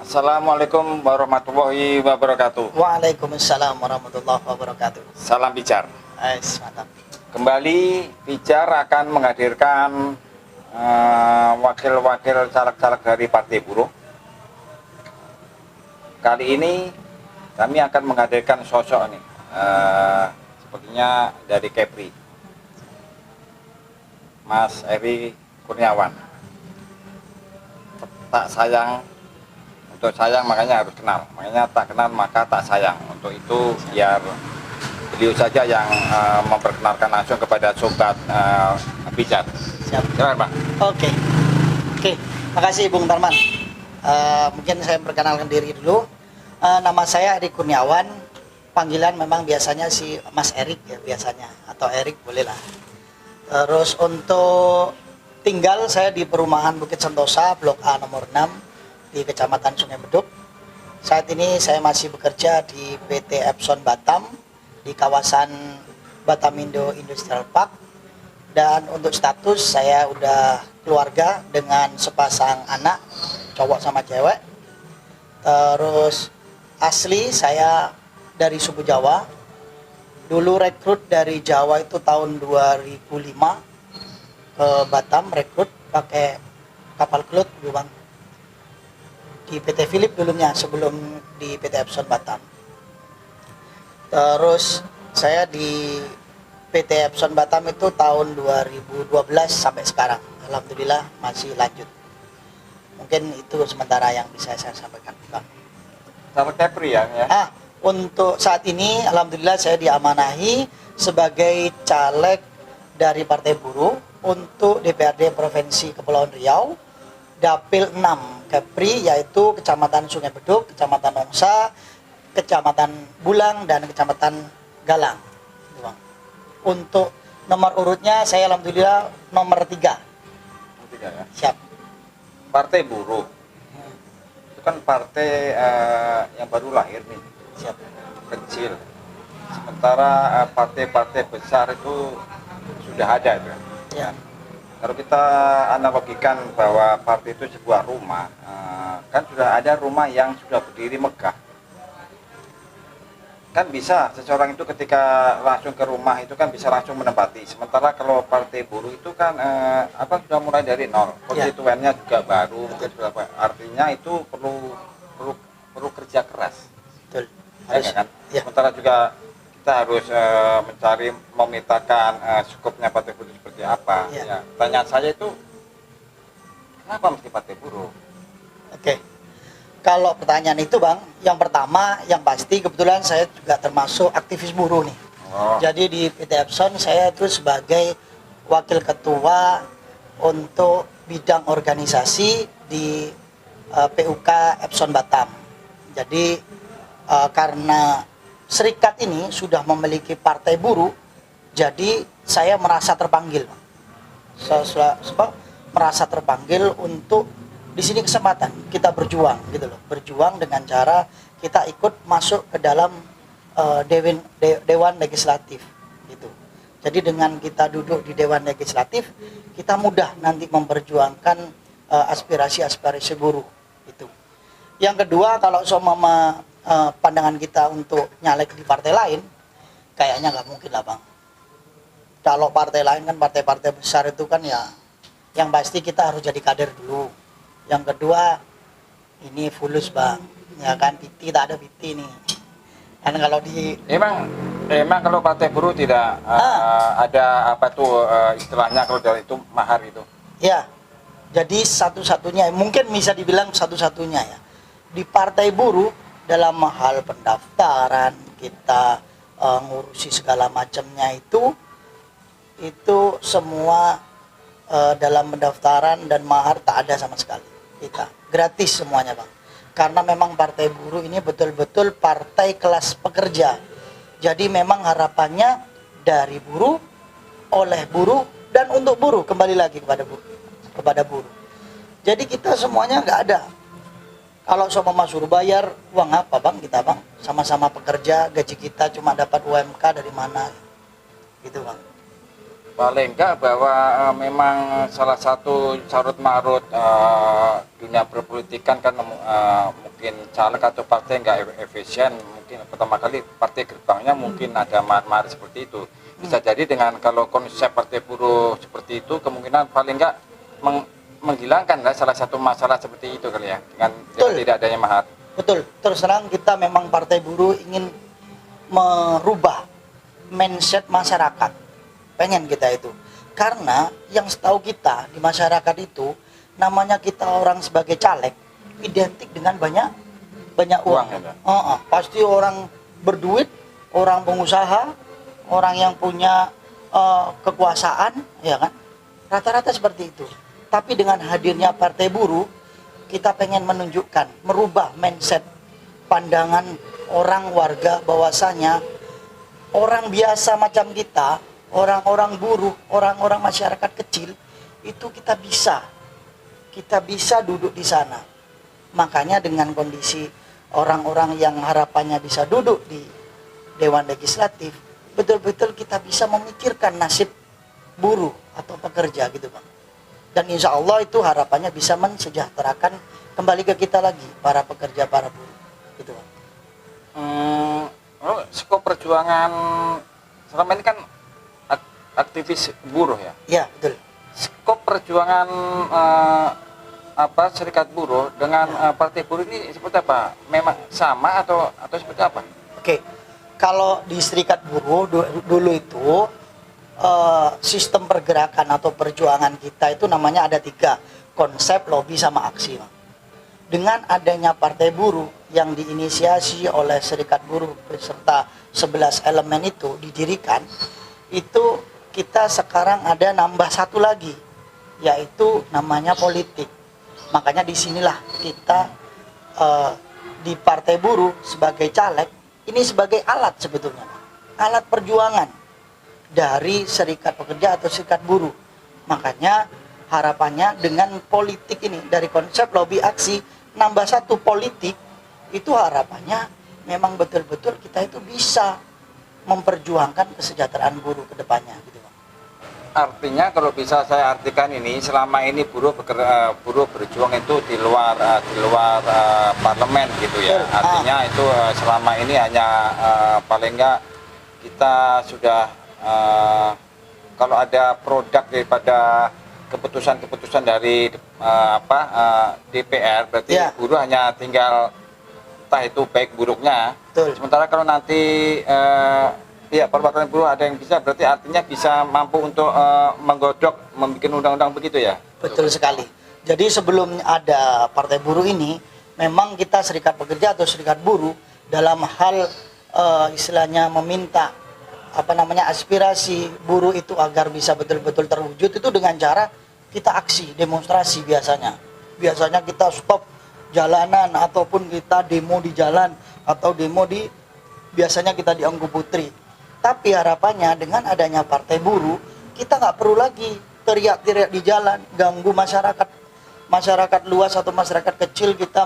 Assalamualaikum warahmatullahi wabarakatuh. Waalaikumsalam warahmatullahi wabarakatuh. Salam Pijar. Mantap. Kembali Pijar akan menghadirkan wakil-wakil caleg-caleg dari Partai Buruh. Kali ini kami akan menghadirkan sosok nih, sepertinya dari Kepri, Mas Eri Kurniawan. Tak sayang, untuk sayang makanya harus kenal, makanya tak kenal maka tak sayang. Untuk itu biar beliau saja yang memperkenalkan langsung kepada sobat Pijar. Siap. Silakan, Pak. Oke. Makasih Bung Tarman. Mungkin saya perkenalkan diri dulu. Nama saya Eri Kurniawan. Panggilan memang biasanya si Mas Erik ya biasanya, atau Erik boleh lah. Terus untuk tinggal saya di perumahan Bukit Sentosa, Blok A nomor 6 di Kecamatan Sungai Beduk. Saat ini saya masih bekerja di PT Epson Batam di kawasan Batamindo Industrial Park. Dan untuk status saya udah keluarga dengan sepasang anak, cowok sama cewek. Terus asli saya dari suku Jawa. Dulu rekrut dari Jawa itu tahun 2005 ke Batam, rekrut pakai kapal kelut dulu Bang. Di PT Philip dulunya sebelum di PT Epson Batam. Terus saya di PT Epson Batam itu tahun 2012 sampai sekarang. Alhamdulillah masih lanjut. Mungkin itu sementara yang bisa saya sampaikan, Bang. Sama Kepri ya? Untuk saat ini alhamdulillah saya diamanahi sebagai caleg dari Partai Buruh untuk DPRD Provinsi Kepulauan Riau, Dapil 6 Kepri, yaitu Kecamatan Sungai Beduk, Kecamatan Nongsa, Kecamatan Bulang, dan Kecamatan Galang. Untuk nomor urutnya saya alhamdulillah nomor 3. Ya? Siap. Partai Buruh itu kan partai yang baru lahir nih. Siap. Kecil. Sementara partai-partai besar itu sudah ada itu. Ya. Kalau kita analogikan bahwa partai itu sebuah rumah, kan sudah ada rumah yang sudah berdiri megah. Kan bisa seseorang itu ketika langsung ke rumah itu kan bisa langsung menempati. Sementara kalau Partai Buruh itu kan sudah mulai dari nol. Konstituennya juga baru, mungkin artinya itu perlu kerja keras. Betul. Kan? Ya. Sementara juga kita harus memetakan skupnya Partai Buruh seperti apa. Ya. Pertanyaan saya itu, kenapa mesti Partai Buruh? Oke. Kalau pertanyaan itu Bang, yang pertama yang pasti kebetulan saya juga termasuk aktivis buruh nih. Jadi di PT Epson saya itu sebagai wakil ketua untuk bidang organisasi di PUK Epson Batam. Jadi karena serikat ini sudah memiliki partai buruh, jadi saya merasa terpanggil. Merasa terpanggil untuk di sini kesempatan kita berjuang gitu loh, berjuang dengan cara kita ikut masuk ke dalam Dewan Legislatif gitu. Jadi dengan kita duduk di Dewan Legislatif, kita mudah nanti memperjuangkan aspirasi-aspirasi buruh itu. Yang kedua, kalau seumpama pandangan kita untuk nyalek di partai lain, kayaknya nggak mungkin lah Bang. Kalau partai lain kan partai-partai besar itu kan ya, yang pasti kita harus jadi kader dulu. Yang kedua, ini fulus Bang, ya kan, PT tak ada PT nih. Kan kalau di emang kalau Partai Buruh tidak ada apa tuh istilahnya kalau dari itu mahar itu. Ya, jadi satu-satunya, mungkin bisa dibilang satu-satunya ya. Di Partai Buruh dalam hal pendaftaran kita ngurusi segala macamnya itu semua dalam pendaftaran dan mahar tak ada sama sekali. Kita gratis semuanya Bang, karena memang Partai Buruh ini betul-betul partai kelas pekerja. Jadi memang harapannya dari buruh, oleh buruh, dan untuk buruh, kembali lagi kepada buruh. Jadi kita semuanya nggak ada. Kalau sama suruh bayar uang apa Bang, kita Bang sama-sama pekerja, gaji kita cuma dapat UMK dari mana gitu Bang. Paling enggak bahwa memang salah satu carut marut dunia perpolitikan kan mungkin caleg atau partai nggak efisien, mungkin pertama kali partai gerbangnya mungkin ada mahar-mahar seperti itu. Bisa jadi dengan kalau konsep partai buruh seperti itu, kemungkinan paling nggak menghilangkan salah satu masalah seperti itu kali ya, dengan tidak adanya mahar. Betul, terus terang kita memang partai buruh ingin merubah mindset masyarakat, pengen kita itu. Karena yang setahu kita di masyarakat itu, namanya kita orang sebagai caleg identik dengan banyak uang. Pasti orang berduit, orang pengusaha, orang yang punya kekuasaan, ya kan? Rata-rata seperti itu. Tapi dengan hadirnya partai buruh, kita pengen menunjukkan, merubah mindset pandangan orang warga bahwasanya orang biasa macam kita, orang-orang buruh, orang-orang masyarakat kecil itu kita bisa duduk di sana. Makanya dengan kondisi orang-orang yang harapannya bisa duduk di Dewan Legislatif, betul-betul kita bisa memikirkan nasib buruh atau pekerja gitu Bang. Dan insya Allah itu harapannya bisa mensejahterakan kembali ke kita lagi, para pekerja, para buruh gitu Bang. Skop perjuangan selama ini kan aktivis buruh ya? Ya betul. Skop perjuangan serikat buruh dengan partai buruh ini seperti apa? Memang sama atau seperti apa? Oke, kalau di serikat buruh dulu itu sistem pergerakan atau perjuangan kita itu namanya ada 3, konsep, lobby, sama aksi. Dengan adanya partai buruh yang diinisiasi oleh serikat buruh beserta 11 elemen itu didirikan, itu kita sekarang ada nambah satu lagi, yaitu namanya politik. Makanya disinilah kita di partai buruh sebagai caleg, ini sebagai alat sebetulnya, alat perjuangan dari serikat pekerja atau serikat buruh. Makanya harapannya dengan politik ini, dari konsep lobby aksi nambah satu politik, itu harapannya memang betul-betul kita itu bisa memperjuangkan kesejahteraan buruh ke depannya gitu. Artinya kalau bisa saya artikan ini, selama ini buruh berjuang itu di luar parlemen gitu ya. Artinya itu selama ini hanya paling enggak kita sudah kalau ada produk daripada keputusan dari DPR, berarti buruh hanya tinggal entah itu baik buruknya. Betul. Sementara kalau nanti perwakilan buruh ada yang bisa, berarti artinya bisa mampu untuk menggodok, membuat undang-undang begitu ya? Betul sekali. Jadi sebelum ada partai buruh ini, memang kita serikat pekerja atau serikat buruh dalam hal istilahnya meminta aspirasi buruh itu agar bisa betul-betul terwujud itu dengan cara kita aksi, demonstrasi biasanya. Biasanya kita stop jalanan ataupun kita demo di jalan atau demo biasanya kita di Angku Putri. Tapi harapannya dengan adanya partai buruh, kita nggak perlu lagi teriak-teriak di jalan, ganggu masyarakat luas atau masyarakat kecil, kita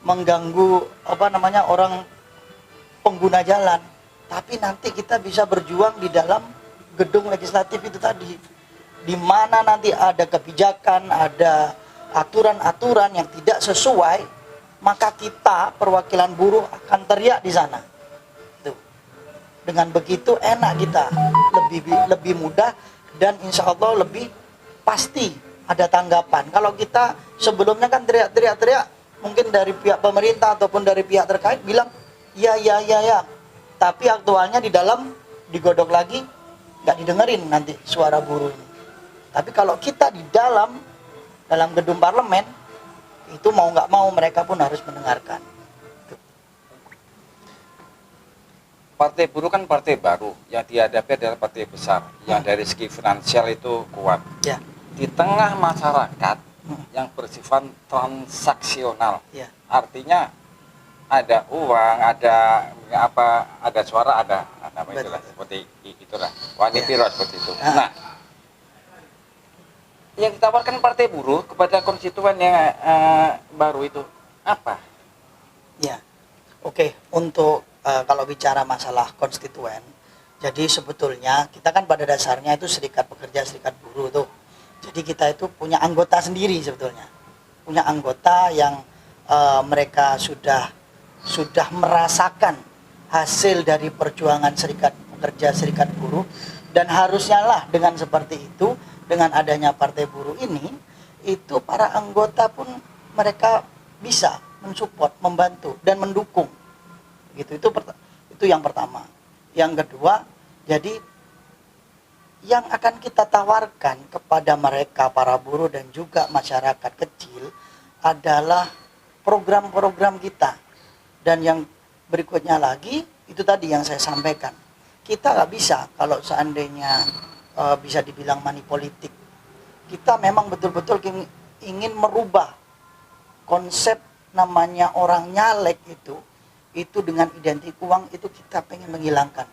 mengganggu orang pengguna jalan. Tapi nanti kita bisa berjuang di dalam gedung legislatif itu tadi, di mana nanti ada kebijakan, ada aturan-aturan yang tidak sesuai, maka kita perwakilan buruh akan teriak di sana. Dengan begitu enak kita, lebih mudah dan insya Allah lebih pasti ada tanggapan. Kalau kita sebelumnya kan teriak-teriak, mungkin dari pihak pemerintah ataupun dari pihak terkait bilang ya, tapi aktualnya di dalam digodok lagi, nggak didengerin nanti suara buruh ini. Tapi kalau kita di dalam gedung parlemen, itu mau nggak mau mereka pun harus mendengarkan. Partai buruh kan partai baru, yang dihadapi adalah partai besar, yang dari segi finansial itu kuat. Ya. Di tengah masyarakat yang bersifat transaksional, artinya ada uang, ada suara, ada itulah, seperti itulah, wanita seperti itu. Nah, yang ditawarkan partai buruh kepada konstituen yang baru itu apa? Ya, oke. Untuk kalau bicara masalah konstituen, jadi sebetulnya kita kan pada dasarnya itu serikat pekerja, serikat buruh tuh. Jadi kita itu punya anggota sendiri sebetulnya, punya anggota yang mereka sudah merasakan hasil dari perjuangan serikat pekerja, serikat buruh, dan harusnya lah dengan seperti itu, dengan adanya partai buruh ini, itu para anggota pun mereka bisa mensupport, membantu dan mendukung. Gitu, itu yang pertama. Yang kedua, jadi yang akan kita tawarkan kepada mereka para buruh dan juga masyarakat kecil adalah program-program kita. Dan yang berikutnya lagi, itu tadi yang saya sampaikan. Kita nggak bisa kalau seandainya bisa dibilang money politik. Kita memang betul-betul ingin merubah konsep namanya orang nyalek itu dengan identik uang itu kita pengen menghilangkan.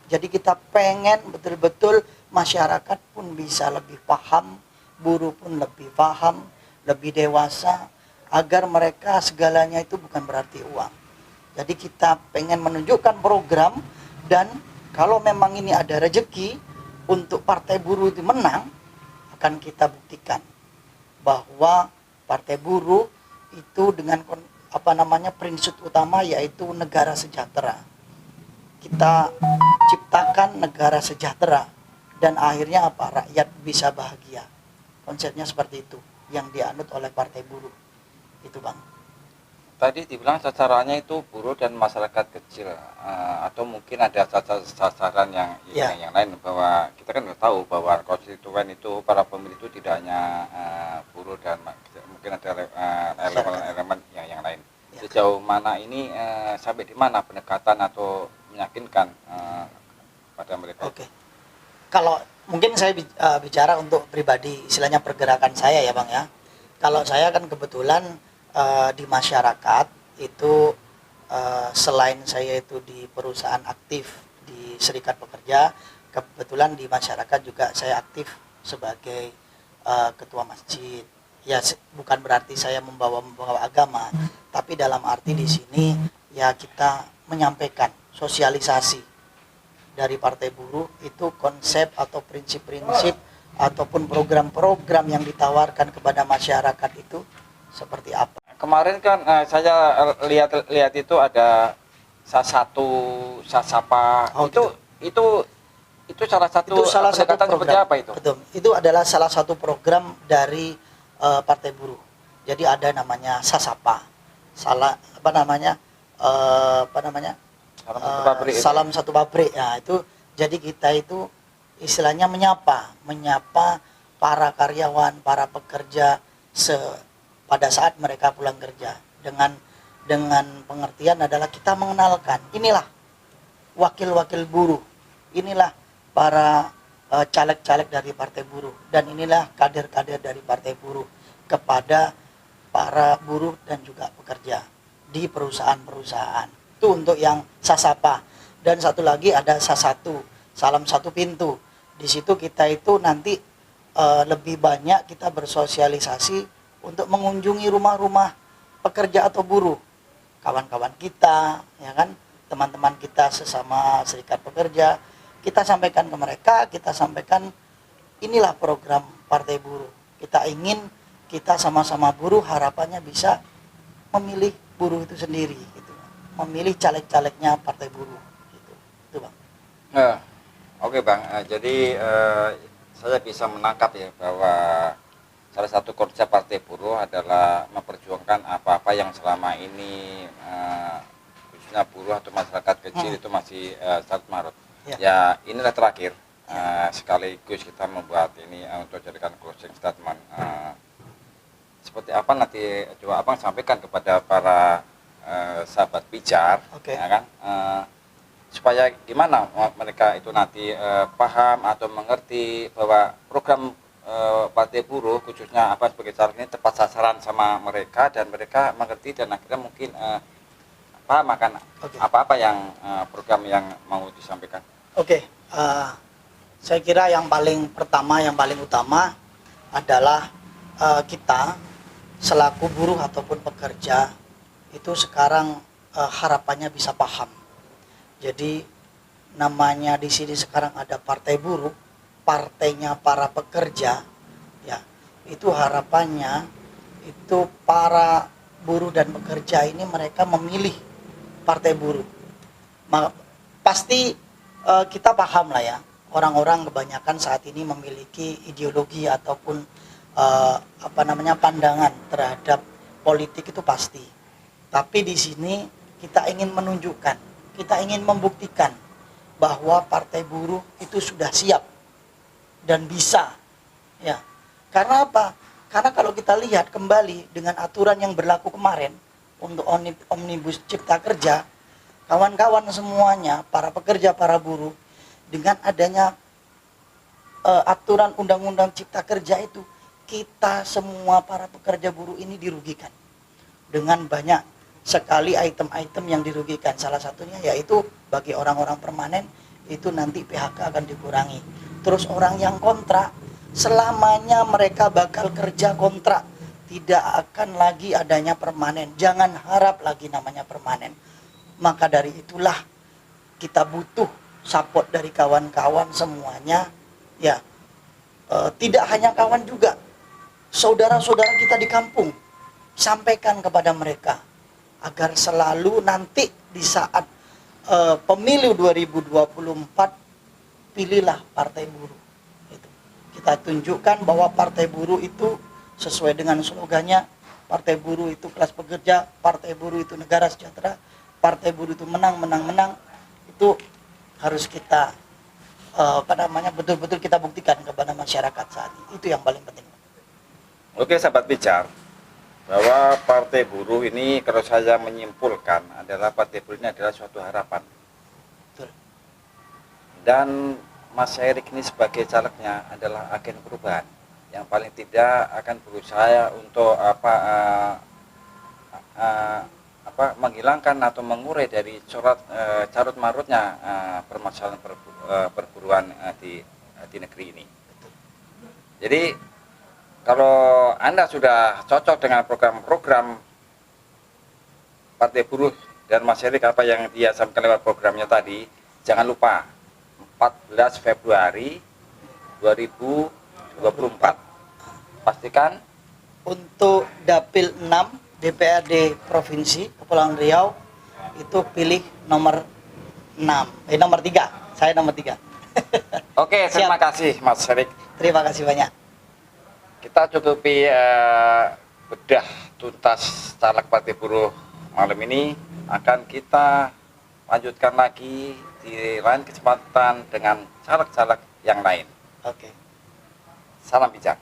Jadi kita pengen betul-betul masyarakat pun bisa lebih paham, buruh pun lebih paham, lebih dewasa, agar mereka segalanya itu bukan berarti uang. Jadi kita pengen menunjukkan program, dan kalau memang ini ada rezeki untuk partai buruh itu menang, akan kita buktikan bahwa partai buruh itu dengan prinsip utama yaitu negara sejahtera. Kita ciptakan negara sejahtera dan akhirnya rakyat bisa bahagia. Konsepnya seperti itu yang dianut oleh partai buruh. Itu Bang. Tadi dibilang sasarannya itu buruh dan masyarakat kecil, atau mungkin ada sasaran yang lain, bahwa kita kan udah tahu bahwa konstituen itu para pemilih itu tidak hanya buruh dan mungkin ada elemen yang lain. Sejauh mana ini sampai di mana pendekatan atau meyakinkan pada mereka? Oke. Kalau mungkin saya bicara untuk pribadi, istilahnya pergerakan saya ya Bang ya. Kalau saya kan kebetulan di masyarakat itu selain saya itu di perusahaan aktif di Serikat Pekerja, kebetulan di masyarakat juga saya aktif sebagai ketua masjid. Ya bukan berarti saya membawa agama, tapi dalam arti di sini ya kita menyampaikan sosialisasi dari Partai Buruh itu konsep atau prinsip-prinsip ataupun program-program yang ditawarkan kepada masyarakat itu seperti apa. Kemarin kan saya lihat itu ada sasapa. Itu salah satu program apa itu? Betul. Itu adalah salah satu program dari Partai Buruh. Jadi ada namanya sasapa. Salam satu pabrik. Ya, itu jadi kita itu istilahnya menyapa para karyawan, para pekerja pada saat mereka pulang kerja dengan pengertian adalah kita mengenalkan inilah wakil-wakil buruh, inilah para caleg-caleg dari Partai Buruh, dan inilah kader-kader dari Partai Buruh kepada para buruh dan juga pekerja di perusahaan-perusahaan. Itu untuk yang sasapa. Dan satu lagi ada sasatu, salam satu pintu. Di situ kita itu nanti lebih banyak kita bersosialisasi untuk mengunjungi rumah-rumah pekerja atau buruh, kawan-kawan kita, ya kan, teman-teman kita sesama serikat pekerja, kita sampaikan ke mereka, kita sampaikan inilah program Partai Buruh. Kita ingin kita sama-sama buruh, harapannya bisa memilih buruh itu sendiri, gitu, memilih caleg-calegnya Partai Buruh, gitu, itu Bang. Oke Bang, jadi saya bisa menangkap ya bahwa salah satu konsep Partai Buruh adalah memperjuangkan apa-apa yang selama ini khususnya buruh atau masyarakat kecil itu masih sangat marut. Ya inilah terakhir, sekaligus kita membuat ini untuk jadikan closing statement. Seperti apa nanti coba Abang sampaikan kepada para sahabat pijar, ya kan, supaya gimana mereka itu nanti paham atau mengerti bahwa program Partai Buruh khususnya sebagai caleg ini tepat sasaran sama mereka, dan mereka mengerti dan akhirnya mungkin paham akan apa-apa yang program yang mau disampaikan. Saya kira yang paling pertama, yang paling utama adalah kita selaku buruh ataupun pekerja itu sekarang harapannya bisa paham. Jadi namanya di sini sekarang ada Partai Buruh, partainya para pekerja, ya, itu harapannya itu para buruh dan pekerja ini mereka memilih Partai Buruh. Pasti kita paham lah ya, orang-orang kebanyakan saat ini memiliki ideologi ataupun pandangan terhadap politik itu pasti. Tapi di sini kita ingin menunjukkan, kita ingin membuktikan bahwa Partai Buruh itu sudah siap dan bisa, ya. Karena apa? Karena kalau kita lihat kembali dengan aturan yang berlaku kemarin untuk Omnibus Cipta Kerja, kawan-kawan semuanya, para pekerja, para buruh, dengan adanya aturan Undang-Undang Cipta Kerja itu, kita semua para pekerja buruh ini dirugikan dengan banyak sekali item-item yang dirugikan. Salah satunya yaitu bagi orang-orang permanen itu nanti PHK akan dikurangi. Terus orang yang kontrak, selamanya mereka bakal kerja kontrak, tidak akan lagi adanya permanen. Jangan harap lagi namanya permanen. Maka dari itulah kita butuh support dari kawan-kawan semuanya, ya. Tidak hanya kawan juga, saudara-saudara kita di kampung, sampaikan kepada mereka agar selalu nanti di saat pemilu 2024 pilihlah Partai Buruh. Kita tunjukkan bahwa Partai Buruh itu sesuai dengan slogannya, Partai Buruh itu kelas pekerja, Partai Buruh itu negara sejahtera, Partai Buruh itu menang, menang, menang. Itu harus kita betul-betul kita buktikan kepada masyarakat saat ini. Itu yang paling penting. Oke, sahabat Pijar, bahwa Partai Buruh ini kalau saya menyimpulkan adalah Partai Buruh ini adalah suatu harapan. Betul. Dan Mas Erik ini sebagai calegnya adalah agen perubahan yang paling tidak akan berusaha untuk menghilangkan atau mengurai dari carut marutnya permasalahan perburuan di negeri ini. Jadi kalau Anda sudah cocok dengan program-program Partai Buruh dan Mas Erik apa yang dia sampaikan lewat programnya tadi, jangan lupa 14 Februari 2024 pastikan untuk Dapil 6 DPRD Provinsi Kepulauan Riau itu pilih nomor 3. Saya nomor 3. Oke, terima kasih Mas Erik. Terima kasih banyak. Kita cukupi bedah tuntas caleg Partai Buruh malam ini. Akan kita lanjutkan lagi di lain kesempatan dengan caleg-caleg yang lain. Oke. Salam bijak.